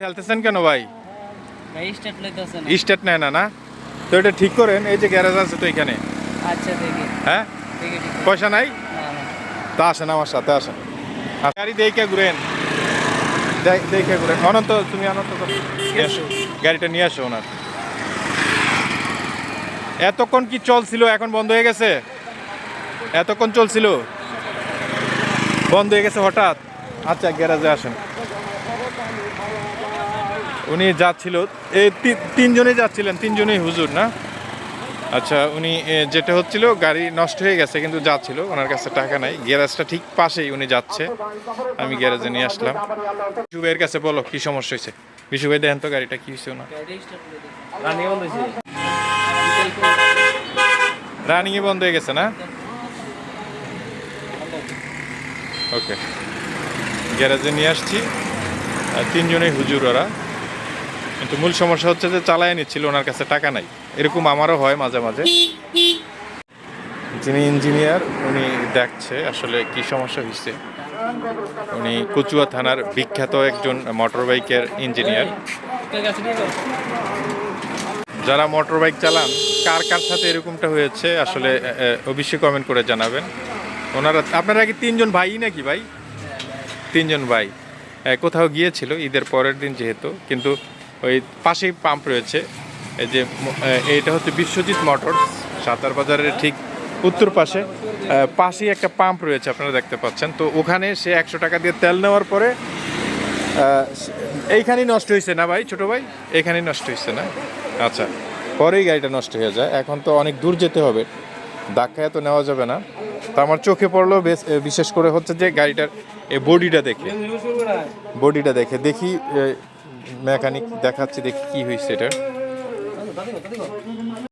খেলতেছেন কেন ভাই? স্টার্ট নেয় না না তো এটা ঠিক করেন। এই যে গ্যারেজ আছে তো এখানে। আচ্ছা দেখি হ্যাঁ দেখি ঠিক আছে। পয়সা নাই না, না। তা আসেন আমার সাথে আসেন। গাড়ি দেখে ঘুরেন, দেখে ঘুরেন। অনন্ত তুমি অনন্ত নিয়ে আসো, গাড়িটা নিয়ে আসো ওনার। এতক্ষণ কি চলছিল এখন বন্ধ হয়ে গেছে? এতক্ষণ চলছিল বন্ধ হয়ে গেছে হঠাৎ? আচ্ছা গ্যারেজে আসেন। উনি যাচ্ছিল, এই তিনজনেই যাচ্ছিলেন, তিনজনেই হুজুর না? আচ্ছা উনি যেটা হচ্ছিল গাড়ি নষ্ট হয়ে গেছে কিন্তু যাচ্ছিল, ওনার কাছে টাকা নাই। গ্যারেজটা ঠিক পাশেই, উনি যাচ্ছে, আমি গ্যারেজে নিয়ে আসলাম। বিশু ভাইয়ের কাছে বলো কি সমস্যা হয়েছে। বিশু ভাই দেখেন তো গাড়িটা কি হয়েছে ওনার। রানিংয়ে বন্ধ হয়ে গেছে না? ওকে গ্যারেজে নিয়ে আসছি। তিনজনেই হুজুর ওরা, কিন্তু মূল সমস্যা হচ্ছে যে চালায় নিচ্ছিল, ওনার কাছে টাকা নাই। এরকম আমারও হয় মাঝে মাঝে। যিনি ইঞ্জিনিয়ার উনি দেখছে আসলে কি সমস্যা হয়েছে। উনি কচুয়া থানার বিখ্যাত একজন মোটর বাইকের ইঞ্জিনিয়ার। যারা মোটর বাইক চালান, কার কার সাথে এরকমটা হয়েছে আসলে অবশ্যই কমেন্ট করে জানাবেন। ওনারা, আপনারা কি তিনজন ভাই নাকি ভাই? তিনজন ভাই কোথাও গিয়েছিল ঈদের পরের দিন যেহেতু, কিন্তু ওই পাশেই পাম্প রয়েছে। এই যে এইটা হচ্ছে বিশ্বজিৎ মোটরস, সাতার বাজারের ঠিক উত্তর পাশে পাশেই একটা পাম্প রয়েছে, আপনারা দেখতে পাচ্ছেন। তো ওখানে সে 100 টাকা দিয়ে তেল নেওয়ার পরে এইখানেই নষ্ট হয়েছে না ভাই, ছোটো ভাই? এইখানেই নষ্ট হয়েছে না? আচ্ছা, পরেই গাড়িটা নষ্ট হয়ে যায়। এখন তো অনেক দূর যেতে হবে, ধাক্কায় তো নেওয়া যাবে না। তো আমার চোখে পড়লো বিশেষ করে হচ্ছে যে গাড়িটার এই বডিটা দেখে দেখি, মেকানিক দেখাচ্ছি, দেখি কি হয়েছে এটা।